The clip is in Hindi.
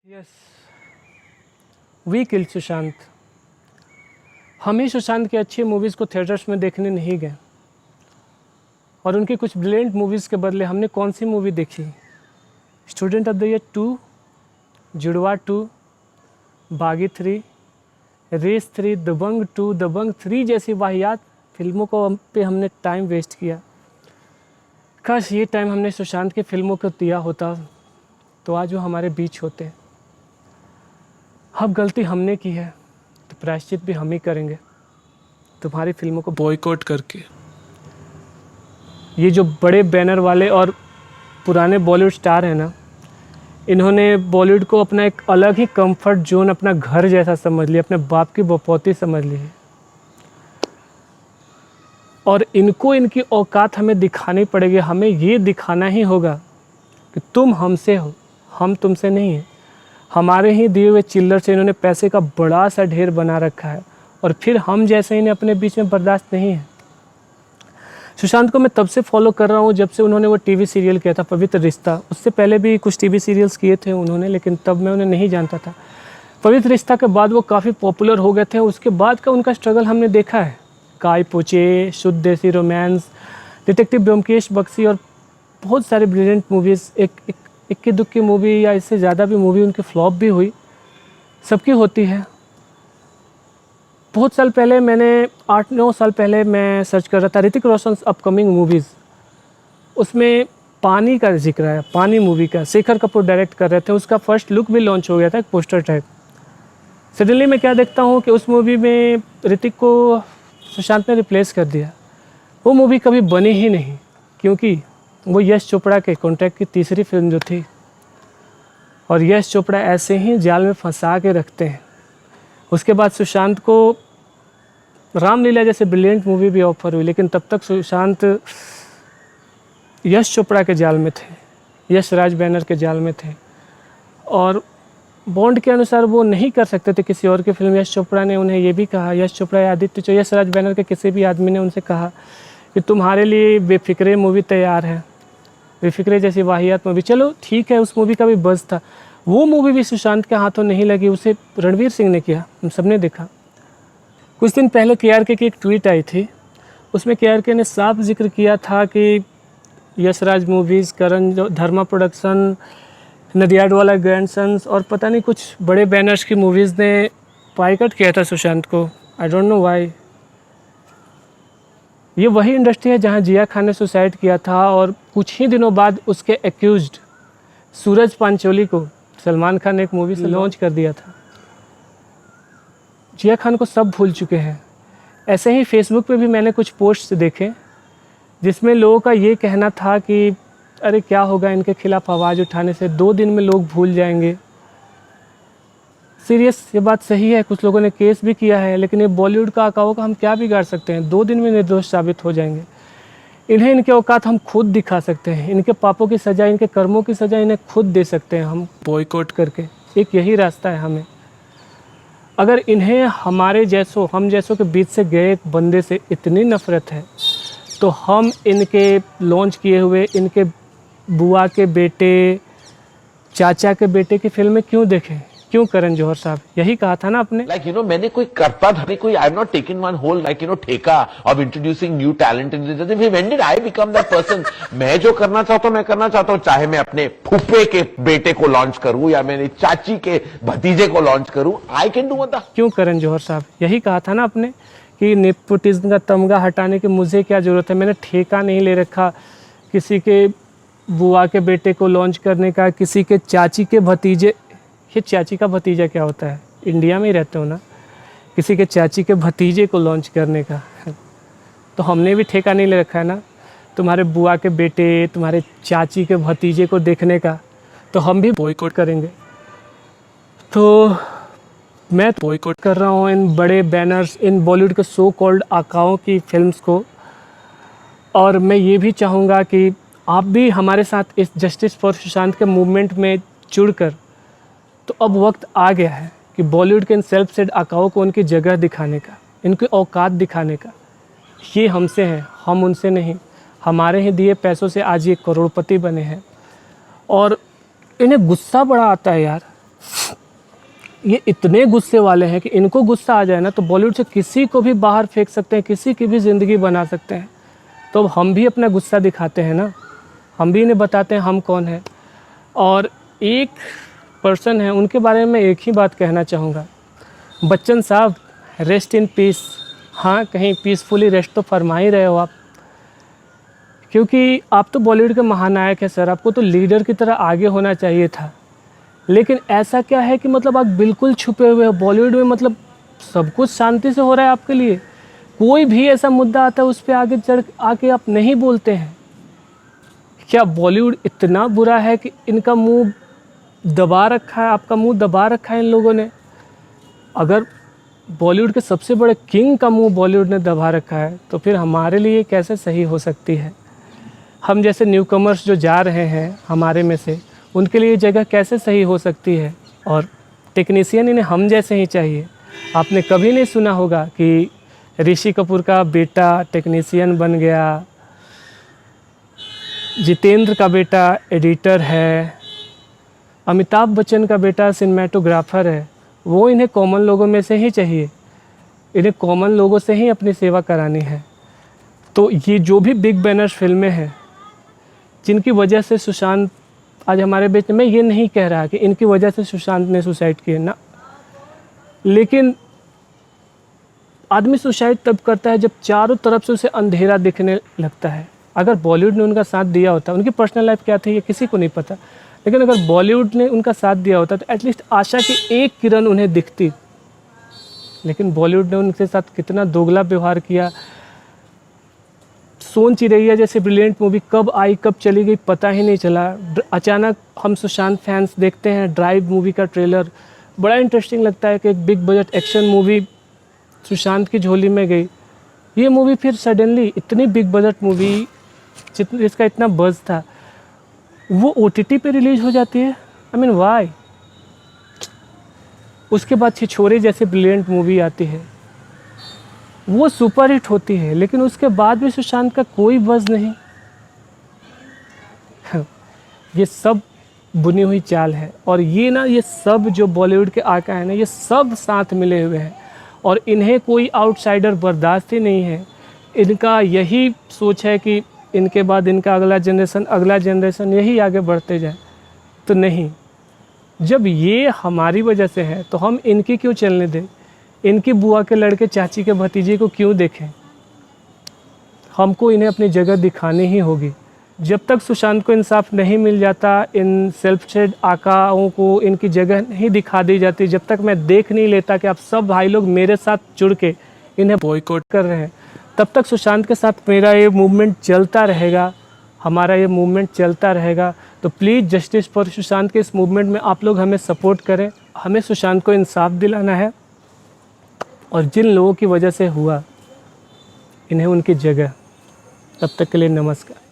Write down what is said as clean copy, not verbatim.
Yes, we killed Sushant. हम ही सुशांत की अच्छी मूवीज़ को थिएटर्स में देखने नहीं गए और उनकी कुछ ब्रिलियंट मूवीज़ के बदले हमने कौन सी मूवी देखी? स्टूडेंट ऑफ द ईयर 2, जुड़वा 2, बागी 3, रेस 3, दबंग 2, दबंग 3 जैसी वाहियात फिल्मों को पे हमने टाइम वेस्ट किया। काश ये टाइम हमने सुशांत की फिल्मों को दिया होता तो आज वो हमारे बीच होते। अब गलती हमने की है तो प्रायश्चित भी हम ही करेंगे, तुम्हारी फिल्मों को बॉयकॉट करके। ये जो बड़े बैनर वाले और पुराने बॉलीवुड स्टार हैं ना, इन्होंने बॉलीवुड को अपना एक अलग ही कंफर्ट जोन, अपना घर जैसा समझ लिया, अपने बाप की बपौती समझ ली है। और इनको इनकी औकात हमें दिखानी पड़ेगी। हमें ये दिखाना ही होगा कि तुम हमसे हो, हम तुमसे नहीं हैं। हमारे ही दिए हुए चिल्लर से इन्होंने पैसे का बड़ा सा ढेर बना रखा है और फिर हम जैसे इन्हें अपने बीच में बर्दाश्त नहीं है। सुशांत को मैं तब से फॉलो कर रहा हूँ जब से उन्होंने वो टीवी सीरियल किया था पवित्र रिश्ता। उससे पहले भी कुछ टीवी सीरियल्स किए थे उन्होंने, लेकिन तब मैं उन्हें नहीं जानता था। पवित्र रिश्ता के बाद वो काफ़ी पॉपुलर हो गए थे। उसके बाद का उनका स्ट्रगल हमने देखा है। काय पोचे, शुद्ध देसी रोमांस, डिटेक्टिव ब्योमकेश बख्शी और बहुत सारी ब्रिलियंट मूवीज़। एक इक्की दुक्की मूवी या इससे ज़्यादा भी मूवी उनकी फ्लॉप भी हुई, सबकी होती है। बहुत साल पहले मैंने 8-9 साल पहले मैं सर्च कर रहा था ऋतिक रोशन अपकमिंग मूवीज़। उसमें पानी का जिक्र है, पानी मूवी का। शेखर कपूर डायरेक्ट कर रहे थे। उसका फर्स्ट लुक भी लॉन्च हो गया था, एक पोस्टर टाइप। सडनली मैं क्या देखता हूँ कि उस मूवी में ऋतिक को सुशांत ने रिप्लेस कर दिया। वो मूवी कभी बनी ही नहीं, क्योंकि वो यश चोपड़ा के कॉन्ट्रैक्ट की तीसरी फिल्म जो थी, और यश चोपड़ा ऐसे ही जाल में फंसा के रखते हैं। उसके बाद सुशांत को रामलीला जैसे ब्रिलियंट मूवी भी ऑफर हुई, लेकिन तब तक सुशांत यश चोपड़ा के जाल में थे, यश राज बैनर के जाल में थे, और बॉन्ड के अनुसार वो नहीं कर सकते थे किसी और की फिल्म। यश चोपड़ा ने उन्हें ये भी कहा, यश चोपड़ा या आदित्य, यश राज बैनर के किसी भी आदमी ने उनसे कहा कि तुम्हारे लिए बेफिक्रे मूवी तैयार है, बेफिक्रे जैसी वाहियात मूवी। चलो ठीक है, उस मूवी का भी बज़ था। वो मूवी भी सुशांत के हाथों नहीं लगी, उसे रणवीर सिंह ने किया, हम सब ने देखा। कुछ दिन पहले KRK की एक ट्वीट आई थी। उसमें KRK ने साफ जिक्र किया था कि यशराज मूवीज़, करण धर्मा प्रोडक्शन, नदियाडवाला ग्रैंडसन्स और पता नहीं कुछ बड़े बैनर्स की मूवीज़ ने बायकॉट किया था सुशांत को। I don't know why. ये वही इंडस्ट्री है जहां जिया खान ने सुसाइड किया था और कुछ ही दिनों बाद उसके एक्यूज्ड सूरज पांचोली को सलमान खान ने एक मूवी से लॉन्च कर दिया था। जिया खान को सब भूल चुके हैं। ऐसे ही फेसबुक पे भी मैंने कुछ पोस्ट्स देखे जिसमें लोगों का ये कहना था कि अरे क्या होगा इनके खिलाफ आवाज़ उठाने से, 2 दिन में लोग भूल जाएंगे। सीरियस, ये बात सही है। कुछ लोगों ने केस भी किया है, लेकिन ये बॉलीवुड का आकाओं का हम क्या बिगाड़ सकते हैं? 2 दिन में निर्दोष साबित हो जाएंगे। इन्हें इनके औकात हम खुद दिखा सकते हैं। इनके पापों की सज़ा, इनके कर्मों की सज़ा इन्हें खुद दे सकते हैं हम बॉयकॉट करके। एक यही रास्ता है हमें। अगर इन्हें हमारे जैसों, हम जैसों के बीच से गए एक बंदे से इतनी नफ़रत है तो हम इनके लॉन्च किए हुए, इनके बुआ के बेटे, चाचा के बेटे की फिल्में क्यों देखें? क्यों करण जौहर साहब? यही कहा था ना आपने। मैंने कोई करता था नहीं, कोई I am not taking one whole ठेका of introducing new talent in this. When did I become that person? मैं जो करना चाहता हूं मैं करना चाहता हूं, चाहे मैं अपने फूफे के बेटे को लॉन्च करूं या मेरी चाची के भतीजे को लॉन्च करूं, आई कैन डू दैट। क्यों करण जौहर साहब? यही कहा था ना आपने कि नेपोटिज्म का तमगा हटाने की मुझे क्या जरूरत है? मैंने ठेका नहीं ले रखा किसी के बुआ के बेटे को लॉन्च करने का, किसी के चाची के भतीजे। ये चाची का भतीजा क्या होता है? इंडिया में ही रहते हो ना। किसी के चाची के भतीजे को लॉन्च करने का तो हमने भी ठेका नहीं ले रखा है ना। तुम्हारे बुआ के बेटे, तुम्हारे चाची के भतीजे को देखने का तो हम भी बॉयकॉट करेंगे। तो मैं बॉयकॉट कर रहा हूँ इन बड़े बैनर्स, इन बॉलीवुड के सो कॉल्ड आकाओं की फिल्म्स को। और मैं ये भी चाहूँगा कि आप भी हमारे साथ इस जस्टिस फॉर सुशांत के मूवमेंट में जुड़कर, तो अब वक्त आ गया है कि बॉलीवुड के इन सेल्फ सेड आकाओं को उनकी जगह दिखाने का, इनकी औकात दिखाने का। ये हमसे हैं, हम उनसे नहीं। हमारे ही दिए पैसों से आज ये करोड़पति बने हैं और इन्हें गुस्सा बड़ा आता है यार। ये इतने गुस्से वाले हैं कि इनको गुस्सा आ जाए ना तो बॉलीवुड से किसी को भी बाहर फेंक सकते हैं, किसी की भी ज़िंदगी बना सकते हैं। तो हम भी अपना गुस्सा दिखाते हैं ना, हम भी इन्हें बताते हैं हम कौन हैं। और एक पर्सन है, उनके बारे में एक ही बात कहना चाहूँगा, बच्चन साहब, रेस्ट इन पीस। हाँ, कहीं पीसफुली रेस्ट तो फरमा ही रहे हो आप, क्योंकि आप तो बॉलीवुड के महानायक हैं सर, आपको तो लीडर की तरह आगे होना चाहिए था। लेकिन ऐसा क्या है कि मतलब आप बिल्कुल छुपे हुए हो बॉलीवुड में, मतलब सब कुछ शांति से हो रहा है आपके लिए, कोई भी ऐसा मुद्दा आता है उस पर आगे चढ़ आके आप नहीं बोलते हैं। क्या बॉलीवुड इतना बुरा है कि इनका मुंह दबा रखा है, आपका मुंह दबा रखा है इन लोगों ने? अगर बॉलीवुड के सबसे बड़े किंग का मुंह बॉलीवुड ने दबा रखा है तो फिर हमारे लिए कैसे सही हो सकती है? हम जैसे न्यू कमर्स जो जा रहे हैं हमारे में से, उनके लिए जगह कैसे सही हो सकती है? और टेक्नीशियन इन्हें हम जैसे ही चाहिए। आपने कभी नहीं सुना होगा कि ऋषि कपूर का बेटा टेक्नीशियन बन गया, जितेंद्र का बेटा एडिटर है, अमिताभ बच्चन का बेटा सिनेमेटोग्राफर है। वो इन्हें कॉमन लोगों में से ही चाहिए, इन्हें कॉमन लोगों से ही अपनी सेवा करानी है। तो ये जो भी बिग बैनर्स फिल्में हैं जिनकी वजह से सुशांत आज हमारे बीच में, मैं ये नहीं कह रहा कि इनकी वजह से सुशांत ने सुसाइड किया ना, लेकिन आदमी सुसाइड तब करता है जब चारों तरफ से उसे अंधेरा दिखने लगता है। अगर बॉलीवुड ने उनका साथ दिया होता, उनकी पर्सनल लाइफ क्या थी ये किसी को नहीं पता, लेकिन अगर बॉलीवुड ने उनका साथ दिया होता तो एटलीस्ट आशा की एक किरण उन्हें दिखती। लेकिन बॉलीवुड ने उनके साथ कितना दोगला व्यवहार किया। सोन चिरैया जैसे ब्रिलियंट मूवी कब आई कब चली गई पता ही नहीं चला। अचानक हम सुशांत फैंस देखते हैं ड्राइव मूवी का ट्रेलर, बड़ा इंटरेस्टिंग लगता है कि एक big budget action movie Sushant की झोली में गई। ये मूवी फिर सडनली इतनी बिग बजट मूवी जिसका इतना बज़ था, वो OTT पे रिलीज़ हो जाती है। I mean why? उसके बाद छिछोरे जैसे ब्रिलियंट मूवी आती है, वो सुपर हिट होती है, लेकिन उसके बाद भी सुशांत का कोई बज़ नहीं। ये सब बुनी हुई चाल है। और ये सब जो बॉलीवुड के आका है ना, ये सब साथ मिले हुए हैं और इन्हें कोई आउटसाइडर बर्दाश्त ही नहीं है। इनका यही सोच है कि इनके बाद इनका अगला जनरेशन यही आगे बढ़ते जाए। तो नहीं, जब ये हमारी वजह से है तो हम इनकी क्यों चलने दें? इनकी बुआ के लड़के चाची के भतीजे को क्यों देखें? हमको इन्हें अपनी जगह दिखानी ही होगी। जब तक सुशांत को इंसाफ नहीं मिल जाता, इन सेल्फ शेड आकाओं को इनकी जगह नहीं दिखा दी जाती, जब तक मैं देख नहीं लेता कि आप सब भाई लोग मेरे साथ जुड़ के इन्हें बॉयकॉट कर रहे हैं, तब तक सुशांत के साथ मेरा ये मूवमेंट चलता रहेगा, हमारा ये मूवमेंट चलता रहेगा। तो प्लीज़ जस्टिस फॉर सुशांत के इस मूवमेंट में आप लोग हमें सपोर्ट करें। हमें सुशांत को इंसाफ दिलाना है और जिन लोगों की वजह से हुआ, इन्हें उनकी जगह। तब तक के लिए नमस्कार।